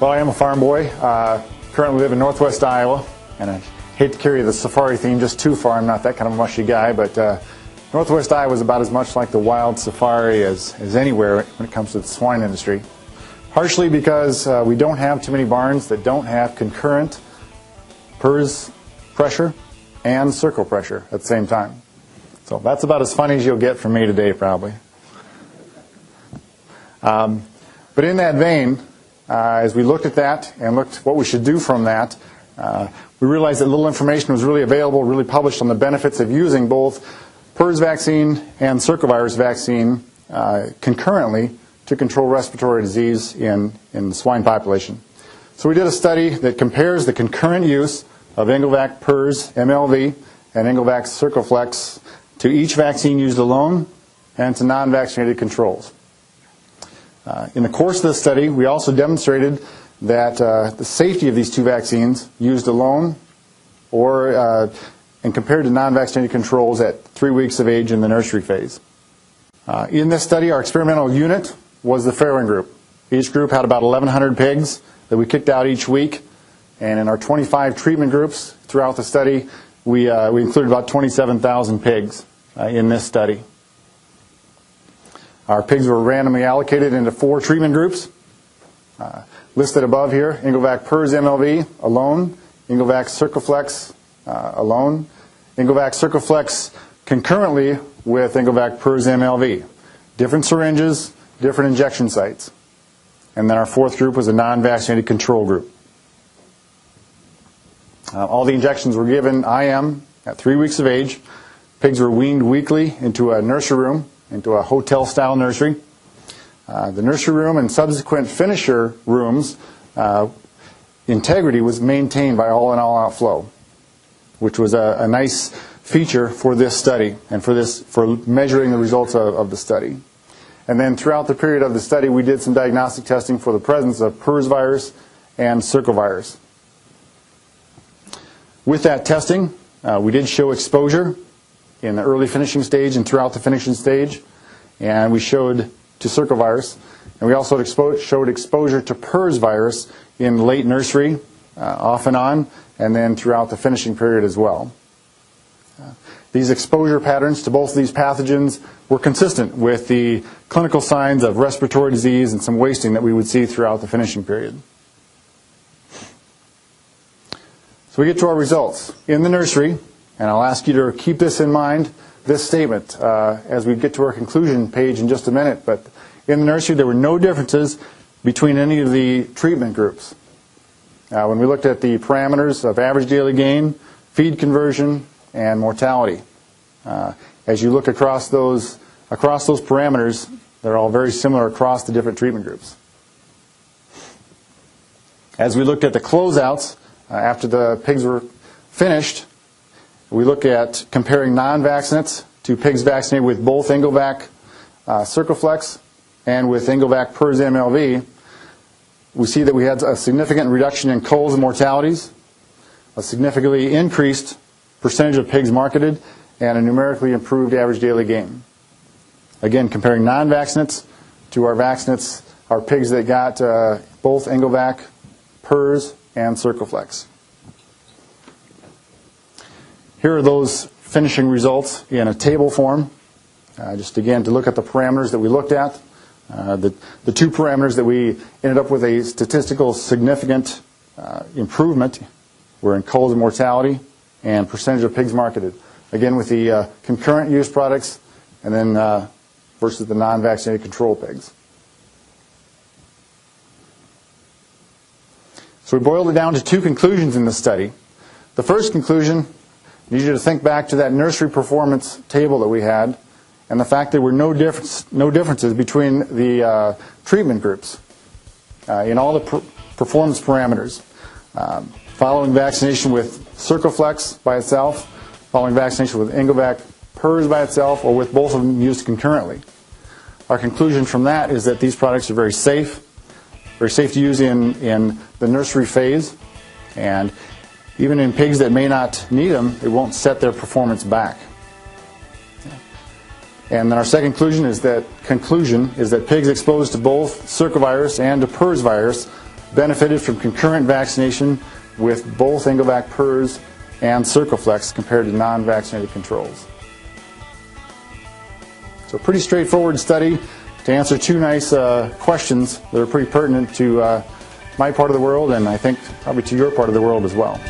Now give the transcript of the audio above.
Well, I am a farm boy. Currently live in northwest Iowa, and I hate to carry the safari theme just too far. I'm not that kind of a mushy guy, but northwest Iowa is about as much like the wild safari as anywhere when it comes to the swine industry. Partially because we don't have too many barns that don't have concurrent PRRS pressure and circle pressure at the same time. So that's about as funny as you'll get from me today, probably. But in that vein, as we looked at that and looked what we should do from that, we realized that little information was really available, really published on the benefits of using both PRRS vaccine and circovirus vaccine concurrently to control respiratory disease in the swine population. So we did a study that compares the concurrent use of Ingelvac PRRS MLV and Ingelvac CircoFLEX to each vaccine used alone and to non-vaccinated controls. In the course of this study, we also demonstrated that the safety of these two vaccines used alone or and compared to non-vaccinated controls at 3 weeks of age in the nursery phase. In this study, our experimental unit was the farrowing group. Each group had about 1,100 pigs that we kicked out each week, and in our 25 treatment groups throughout the study, we included about 27,000 pigs in this study. Our pigs were randomly allocated into 4 treatment groups. Listed above here, Ingelvac PRRS MLV alone, Ingelvac CircoFLEX alone, Ingelvac CircoFLEX concurrently with Ingelvac PRRS MLV. Different syringes, different injection sites. And then our 4th group was a non-vaccinated control group. All the injections were given IM at 3 weeks of age. Pigs were weaned weekly into a nursery room, into a hotel-style nursery. The nursery room and subsequent finisher rooms, integrity was maintained by all-in, all-out flow, which was a nice feature for this study and for measuring the results of the study. And then throughout the period of the study, we did some diagnostic testing for the presence of PRRS virus and circovirus. With that testing, we did show exposure in the early finishing stage and throughout the finishing stage, and we showed to circovirus, and we also showed exposure to PRRS virus in late nursery, off and on, and then throughout the finishing period as well. These exposure patterns to both of these pathogens were consistent with the clinical signs of respiratory disease and some wasting that we would see throughout the finishing period. So we get to our results. In the nursery, and I'll ask you to keep this in mind, this statement, as we get to our conclusion page in just a minute, but in the nursery there were no differences between any of the treatment groups. When we looked at the parameters of average daily gain, feed conversion, and mortality. As you look across those parameters, they're all very similar across the different treatment groups. As we looked at the closeouts, after the pigs were finished, we look at comparing non-vaccinates to pigs vaccinated with both Ingelvac CircoFLEX and with Ingelvac PRRS MLV. We see that we had a significant reduction in culls and mortalities, a significantly increased percentage of pigs marketed, and a numerically improved average daily gain. Again, comparing non-vaccinates to our vaccinates, our pigs that got both Ingelvac, PRRS, and CircoFLEX. Here are those finishing results in a table form, just again to look at the parameters that we looked at. The 2 parameters that we ended up with a statistical significant improvement were in culls and mortality and percentage of pigs marketed. Again, with the concurrent use products and then versus the non-vaccinated control pigs. So we boiled it down to 2 conclusions in this study. The first conclusion, I need you to think back to that nursery performance table that we had and the fact there were no differences between the treatment groups in all the performance parameters. Following vaccination with CircoFLEX by itself, following vaccination with Ingelvac PRRS by itself, or with both of them used concurrently. Our conclusion from that is that these products are very safe to use in the nursery phase, and even in pigs that may not need them, it won't set their performance back. And then our second conclusion is that pigs exposed to both circovirus and to PRRS virus benefited from concurrent vaccination with both Ingelvac PRRS and CircoFLEX compared to non-vaccinated controls. So a pretty straightforward study to answer two nice questions that are pretty pertinent to my part of the world, and I think probably to your part of the world as well.